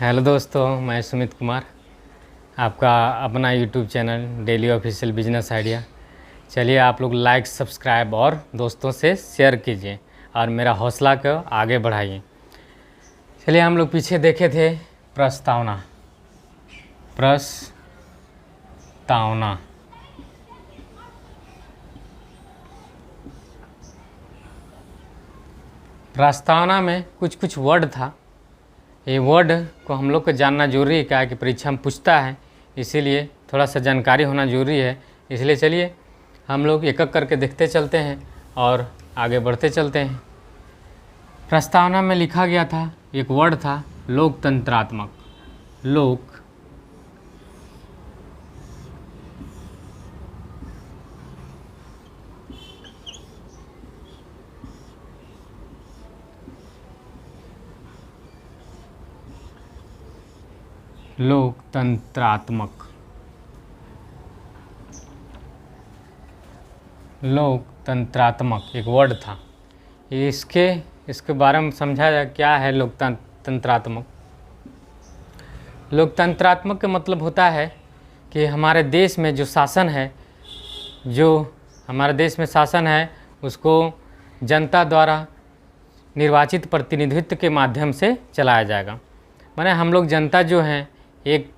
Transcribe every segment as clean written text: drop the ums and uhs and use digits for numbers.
Hello दोस्तों, मैं सुमित कुमार, आपका अपना YouTube channel daily official business idea. चलिए आप लोग लाइक, सब्सक्राइब और दोस्तों से शेयर कीजिए और मेरा हौसला को आगे बढ़ाइए। चलिए हम लोग पीछे देखे थे प्रस्तावना। प्रस्तावना में कुछ वर्ड था। ये वर्ड को हम लोग को जानना जरूरी है, क्या है कि परीक्षा में पूछता है, इसीलिए थोड़ा सा जानकारी होना जरूरी है। इसलिए चलिए हम लोग एक एक करके देखते चलते हैं और आगे बढ़ते चलते हैं। प्रस्तावना में लिखा गया था, एक वर्ड था लोकतंत्रात्मक। लोकतंत्रात्मक एक वर्ड था। इसके बारे में समझा जाए क्या है लोकतंत्रात्मक। लोकतंत्रात्मक का मतलब होता है कि हमारे देश में जो शासन है उसको जनता द्वारा निर्वाचित प्रतिनिधित्व के माध्यम से चलाया जाएगा। माने हम लोग जनता जो हैं एक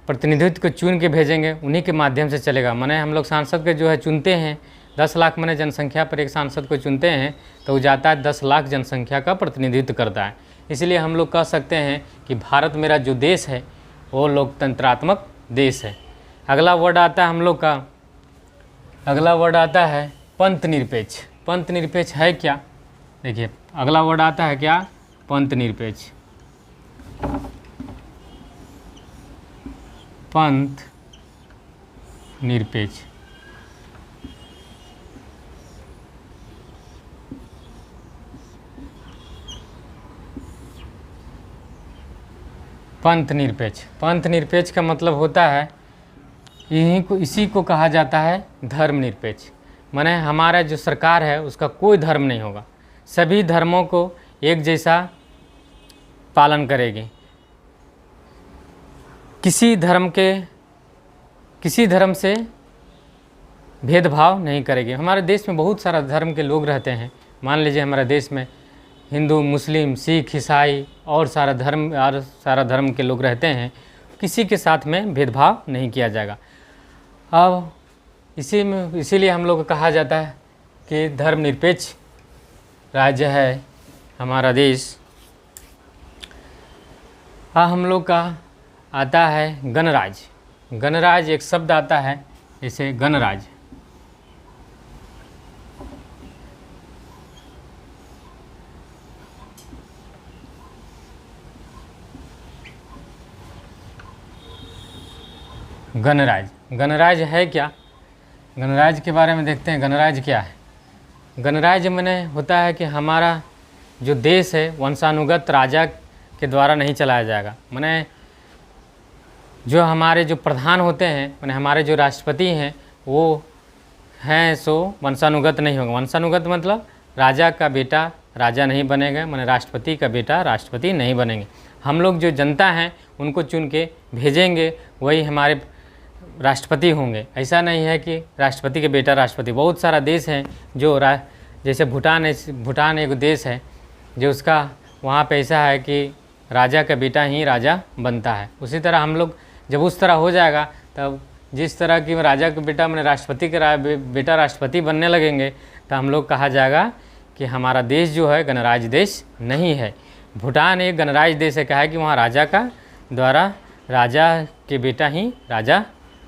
प्रतिनिधित्व को चुन के भेजेंगे, उन्हीं के माध्यम से चलेगा। माने हम लोग सांसद के जो है चुनते हैं, 10 लाख माने जनसंख्या पर एक सांसद को चुनते हैं तो वो जाता है 10 लाख जनसंख्या का प्रतिनिधित्व करता है। इसलिए हम लोग कह सकते हैं कि भारत मेरा जो देश है वो लोकतंत्रात्मक देश है। अगला वर्ड आता है पंथ निरपेक्ष। पंथ निरपेक्ष है क्या? देखिए अगला वर्ड आता है क्या? पंथ निरपेक्ष। पंथ निरपेक्ष पंथ निरपेक्ष का मतलब होता है इसी को कहा जाता है धर्मनिरपेक्ष। माने हमारा जो सरकार है उसका कोई धर्म नहीं होगा, सभी धर्मों को एक जैसा पालन करेगी। किसी धर्म से भेदभाव नहीं करेगी। हमारे देश में बहुत सारा धर्म के लोग रहते हैं। मान लीजिए हमारे देश में हिंदू, मुस्लिम, सिख, ईसाई और सारा धर्म के लोग रहते हैं। किसी के साथ में भेदभाव नहीं किया जाएगा। अब इसीलिए हम लोग को कहा जाता है कि धर्मनिरपेक्ष राज्य है हमारा देश। हम लोग का आता है गणराज्य। गणराज्य एक शब्द आता है, जैसे गणराज्य। गणराज्य है क्या? गणराज्य के बारे में देखते हैं। गणराज्य क्या है? गणराज्य माने होता है कि हमारा जो देश है वंशानुगत राजा के द्वारा नहीं चलाया जाएगा। माने जो हमारे जो प्रधान होते हैं, माने हमारे जो राष्ट्रपति हैं वो हैं सो वंशानुगत नहीं होगा। वंशानुगत मतलब राजा का बेटा राजा नहीं बनेगा, माने राष्ट्रपति का बेटा राष्ट्रपति नहीं बनेंगे। हम लोग जो जनता हैं उनको चुन के भेजेंगे, वही हमारे राष्ट्रपति होंगे। ऐसा नहीं है कि राष्ट्रपति के बेटा राष्ट्रपति। बहुत सारा देश है जो जैसे भूटान एक देश है जो उसका वहाँ पे ऐसा है कि राजा का बेटा ही राजा बनता है। उसी तरह हम लोग जब उस तरह हो जाएगा तब जिस तरह की राजा का बेटा मैंने राष्ट्रपति का बेटा राष्ट्रपति बनने लगेंगे तो हम लोग कहा जाएगा कि हमारा देश जो है गणराज्य देश नहीं है। भूटान एक गणराज्य देश है। क्या है कि वहाँ राजा का द्वारा राजा के बेटा ही राजा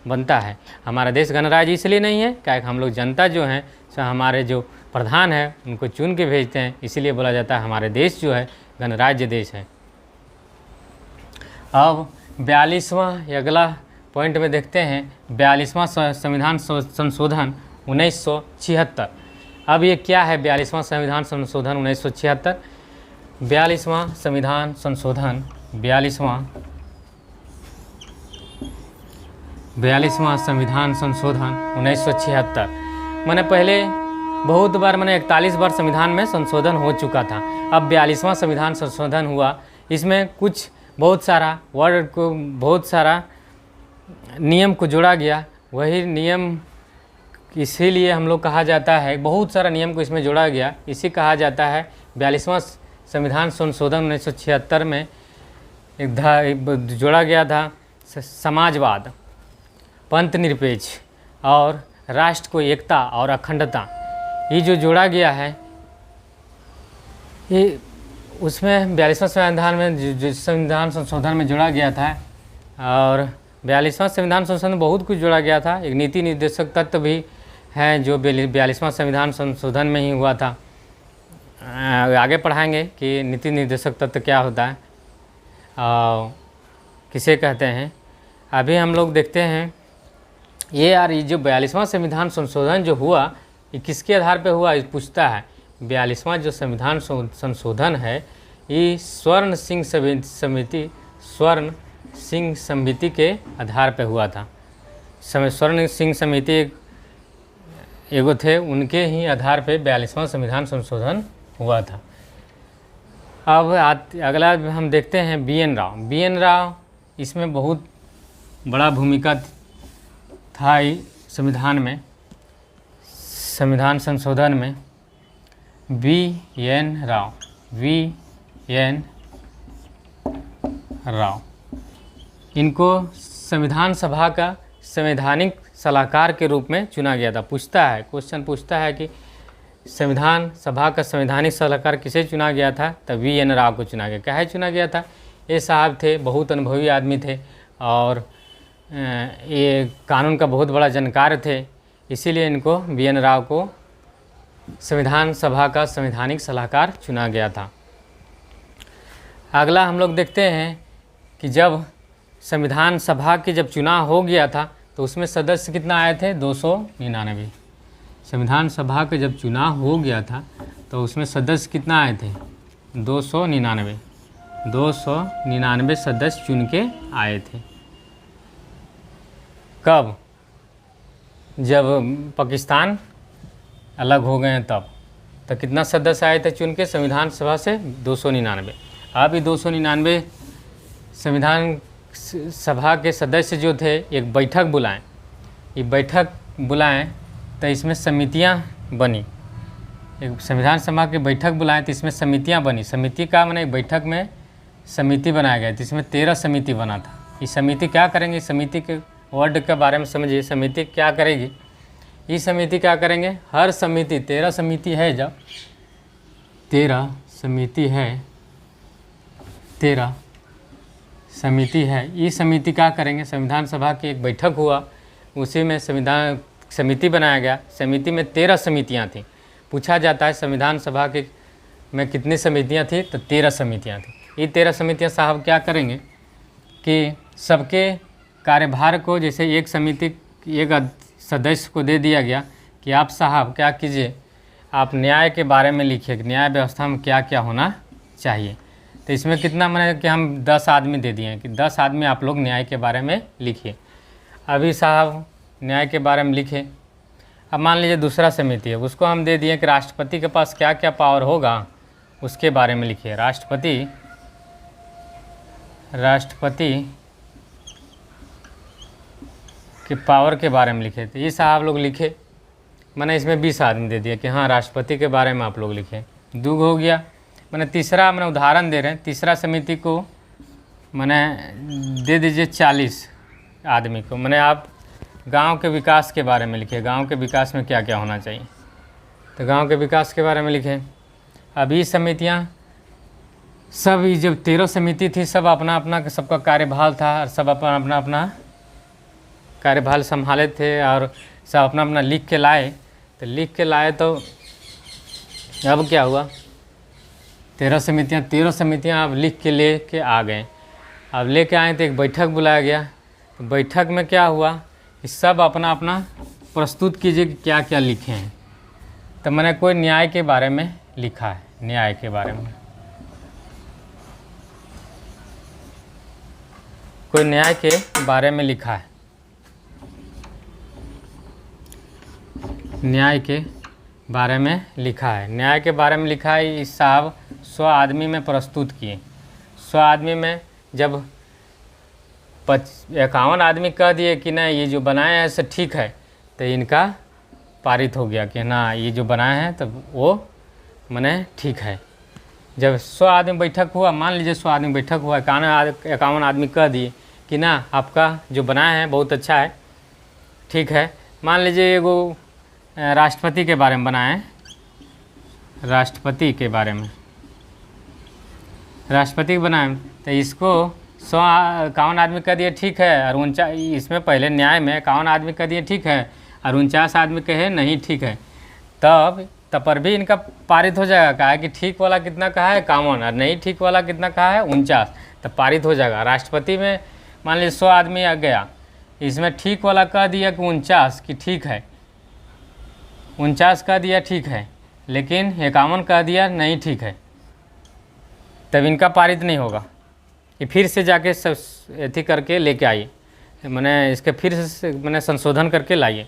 बनता है। हमारा देश गणराज्य इसलिए नहीं है क्या हम लोग जनता जो हैं सो हमारे जो प्रधान है उनको चुन के भेजते हैं, इसीलिए बोला जाता है हमारे देश जो है गणराज्य देश है। अब 42वां अगला पॉइंट में देखते हैं, 42वां संविधान संशोधन 1976। अब ये क्या है 42वां संविधान संशोधन 1976? 42वां संविधान संशोधन 42वां संविधान संशोधन 1976। मैंने पहले बहुत बार 41 बार संविधान में संशोधन हो चुका था। अब 42वां संविधान संशोधन हुआ। इसमें कुछ बहुत सारा वर्ड को, बहुत सारा नियम को जोड़ा गया। वही नियम इसीलिए हम लोग कहा जाता है, बहुत सारा नियम को इसमें जोड़ा गया, इसी कहा जाता है 42वां संविधान संशोधन 1976 में एक जोड़ा गया था समाजवाद, पंथ निरपेक्ष और राष्ट्र को एकता और अखंडता। ये जो जोड़ा गया है, ये उसमें 42वां संविधान में जो संविधान संशोधन में जोड़ा गया था। और 42वां संविधान संशोधन में बहुत कुछ जोड़ा गया था। एक नीति निर्देशक तत्व भी है जो 42वां संविधान संशोधन में ही हुआ था। आगे पढ़ाएंगे कि नीति निर्देशक तत्व क्या होता है, किसे कहते हैं। अभी हम लोग देखते हैं ये जो 42वां संविधान संशोधन जो हुआ, ये किसके आधार पे हुआ, ये पूछता है। 42वां जो संविधान संशोधन है, ये स्वर्ण सिंह समिति के आधार पे हुआ था। स्वर्ण सिंह समिति एगो थे, उनके ही आधार पे 42वां संविधान संशोधन हुआ था। अब अगला हम देखते हैं BN राव। BN राव इसमें बहुत बड़ा भूमिका था संविधान में, संविधान संशोधन में। BN राव इनको संविधान सभा का संवैधानिक सलाहकार के रूप में चुना गया था। पूछता है, क्वेश्चन पूछता है कि संविधान सभा का संवैधानिक सलाहकार किसे चुना गया था, तब BN राव को चुना गया। काहे चुना गया था, ये साहब थे, बहुत अनुभवी आदमी थे और ये कानून का बहुत बड़ा जानकार थे, इसीलिए इनको BN राव को संविधान सभा का संवैधानिक सलाहकार चुना गया था। अगला हम लोग देखते हैं कि जब संविधान सभा के जब चुनाव हो गया था तो उसमें सदस्य कितना आए थे, 299। संविधान सभा का जब चुनाव हो गया था तो उसमें सदस्य कितना आए थे, 299 सदस्य चुन के आए थे। कब, जब पाकिस्तान अलग हो गए तब, तो कितना सदस्य आए थे चुन के संविधान सभा से, 299। अब ये 299 संविधान सभा के सदस्य जो थे एक बैठक बुलाएं, ये बैठक बुलाएं तो इसमें समितियां बनी। एक संविधान सभा की बैठक बुलाएं तो इसमें समितियां बनी। समिति का मैंने एक बैठक में समिति बनाया गया तो इसमें 13 समिति बना था। ये समिति क्या करेंगे, समिति के वर्ड के बारे में समझिए। समिति क्या करेगी, ये समिति क्या करेंगे, हर समिति 13 समिति है, जब 13 समिति है, ये समिति क्या करेंगे, संविधान सभा की एक बैठक हुआ, उसी में संविधान समिति बनाया गया। समिति में 13 समितियां थी। पूछा जाता है संविधान सभा के में कितनी समितियां थी, तो 13 समितियां थी। ये 13 समितियां साहब क्या करेंगे कि सबके कार्यभार को, जैसे एक समिति एक सदस्य को दे दिया गया कि आप साहब क्या कीजिए, आप न्याय के बारे में लिखिए, न्याय व्यवस्था में क्या क्या होना चाहिए। तो इसमें कितना मैंने कि हम 10 आदमी दे दिए हैं कि 10 आदमी आप लोग न्याय के बारे में लिखिए। अभी साहब न्याय के बारे में लिखे। अब मान लीजिए दूसरा समिति है, उसको हम दे दिए कि राष्ट्रपति के पास क्या क्या पावर होगा उसके बारे में लिखिए। राष्ट्रपति के पावर के बारे में लिखे। तो ये साहब लोग लिखे, मैंने इसमें 20 आदमी दे दिया कि हाँ राष्ट्रपति के बारे में आप लोग लिखें। 2 हो गया। मैंने तीसरा, मैंने उदाहरण दे रहे हैं, तीसरा समिति को मैंने दे दीजिए 40 आदमी को। मैंने आप गांव के विकास के बारे में लिखे, गांव के विकास में क्या क्या होना चाहिए, तो गांव के विकास के बारे में लिखे। अब ये समितियाँ सब, ये जब 13 समिति थी, सब अपना अपना सबका कार्यभार था और सब अपना अपना कार्यभार संभाले थे और सब अपना अपना लिख के लाए। तो अब क्या हुआ, 13 समितियाँ अब लिख के ले के आ गए। अब लेके आए तो एक बैठक बुलाया गया। तो बैठक में क्या हुआ कि सब अपना अपना प्रस्तुत कीजिए कि क्या क्या लिखे हैं। तो मैंने कोई न्याय के बारे में लिखा है, न्याय के बारे में, कोई न्याय के बारे में लिखा है, न्याय के बारे में लिखा है। न्याय के बारे में लिखा है, इस साहब 100 आदमी में प्रस्तुत किए। 100 आदमी में जब 51 आदमी कह दिए कि ना ये जो बनाए हैं सब ठीक है, तो इनका पारित हो गया कि ना ये जो बनाए हैं तब वो मने ठीक है। जब 100 आदमी बैठक हुआ, मान लीजिए 100 आदमी बैठक हुआ, 51 आदमी कह दिए कि ना आपका जो बनाया है बहुत अच्छा है, ठीक है। मान लीजिए एगो राष्ट्रपति के बारे में बनाए, राष्ट्रपति के बारे में, राष्ट्रपति बनाए, तो इसको 51 आदमी कह दिए ठीक है, और 49, इसमें पहले न्याय में 51 आदमी कह दिए ठीक है और 49 आदमी कहे नहीं ठीक है, तब पर भी इनका पारित हो जाएगा। कहा है कि ठीक वाला कितना कहा है 51 और नहीं ठीक वाला कितना कहा है 49, तब पारित हो जाएगा। राष्ट्रपति में मान लीजिए 100 आदमी आ गया, इसमें ठीक वाला कह दिया कि 49 कि ठीक है, 49 कह दिया ठीक है, लेकिन 51 कह दिया नहीं ठीक है, तब इनका पारित नहीं होगा। ये फिर से जाके सब एथी करके लेके आइए, मैंने इसके फिर से मैंने संशोधन करके लाइए।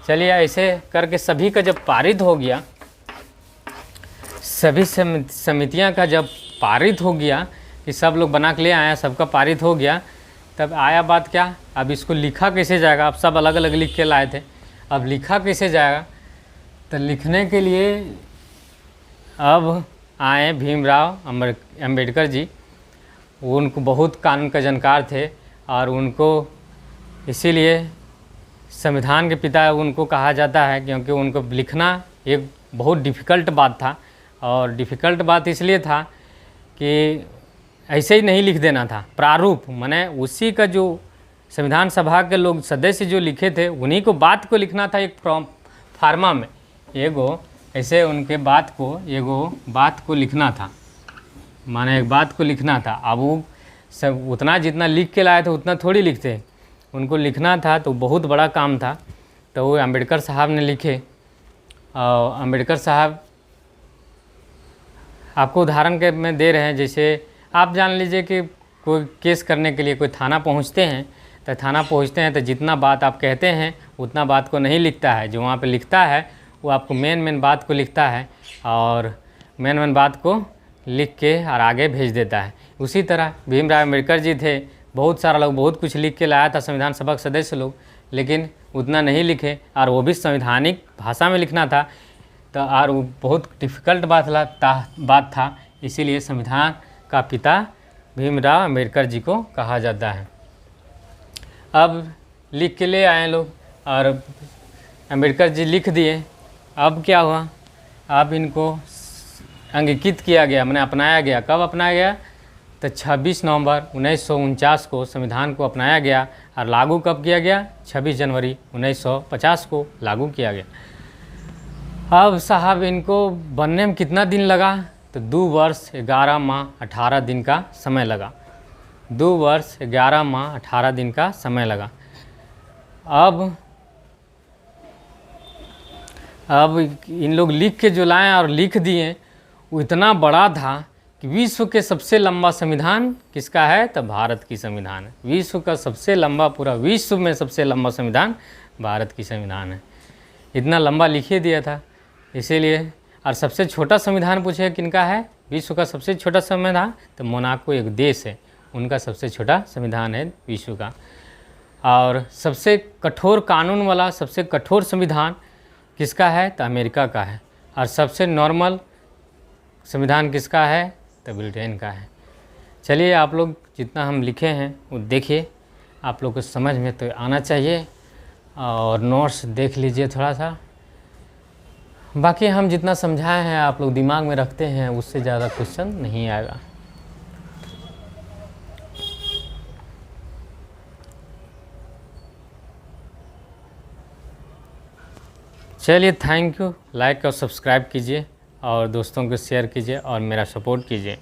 चलिए ऐसे करके सभी का जब पारित हो गया, सभी समितियां का जब पारित हो गया कि सब लोग बना के ले आए, सबका पारित हो गया, तब आया बात क्या, अब इसको लिखा कैसे जाएगा। अब सब अलग अलग लिख के लाए थे, अब लिखा कैसे जाएगा। तो लिखने के लिए अब आए भीमराव अंबेडकर जी, उनको बहुत कानून का जानकार थे और उनको इसीलिए संविधान के पिता उनको कहा जाता है, क्योंकि उनको लिखना एक बहुत डिफ़िकल्ट बात था। और डिफ़िकल्ट बात इसलिए था कि ऐसे ही नहीं लिख देना था, प्रारूप माने उसी का जो संविधान सभा के लोग सदस्य जो लिखे थे उन्हीं को बात को लिखना था एक फार्मा में, एगो ऐसे उनके बात को लिखना था, माने एक बात को लिखना था। अब वो सब उतना जितना लिख के लाए थे उतना थोड़ी लिखते, उनको लिखना था तो बहुत बड़ा काम था। तो वो अंबेडकर साहब ने लिखे। और अंबेडकर साहब आपको उदाहरण के में दे रहे हैं, जैसे आप जान लीजिए कि कोई केस करने के लिए कोई थाना पहुंचते हैं, तो थाना पहुंचते हैं तो जितना बात आप कहते हैं उतना बात को नहीं लिखता है, जो वहाँ पे लिखता है वो आपको मेन बात को लिखता है और मेन बात को लिख के और आगे भेज देता है। उसी तरह भीमराव अम्बेडकर जी थे, बहुत सारा लोग बहुत कुछ लिख के लाया था संविधान सभा के सदस्य लोग, लेकिन उतना नहीं लिखे और वो भी संवैधानिक भाषा में लिखना था। तो और वो बहुत डिफ़िकल्ट बात था, इसीलिए संविधान का पिता भीमराव अम्बेडकर जी को कहा जाता है। अब लिख के ले आए लोग और अम्बेडकर जी लिख दिए। अब क्या हुआ, अब इनको अंगीकृत किया गया, मैंने अपनाया गया। कब अपनाया गया, तो 26 नवंबर 1949 को संविधान को अपनाया गया और लागू कब किया गया, 26 जनवरी 1950 को लागू किया गया। अब साहब इनको बनने में कितना दिन लगा, तो 2 वर्ष 11 माह 18 दिन का समय लगा। 2 वर्ष 11 माह 18 दिन का समय लगा। अब इन लोग लिख के जो लाए और लिख दिए, वो इतना बड़ा था कि विश्व के सबसे लंबा संविधान किसका है, तो भारत की संविधान है। विश्व का सबसे लंबा, पूरा विश्व में सबसे लंबा संविधान भारत की संविधान है। इतना लंबा लिखिए दिया था इसीलिए। और सबसे छोटा संविधान पूछे किनका है, विश्व का सबसे छोटा संविधान, तो मोनाको एक देश है, उनका सबसे छोटा संविधान है विश्व का। और सबसे कठोर कानून वाला, सबसे कठोर संविधान किसका है, तो अमेरिका का है। और सबसे नॉर्मल संविधान किसका है, तो ब्रिटेन का है। चलिए आप लोग जितना हम लिखे हैं वो देखिए, आप लोग को समझ में तो आना चाहिए और नोट्स देख लीजिए थोड़ा सा। बाकी हम जितना समझाए हैं आप लोग दिमाग में रखते हैं, उससे ज़्यादा क्वेश्चन नहीं आएगा। चलिए थैंक यू, लाइक और सब्सक्राइब कीजिए और दोस्तों को शेयर कीजिए और मेरा सपोर्ट कीजिए।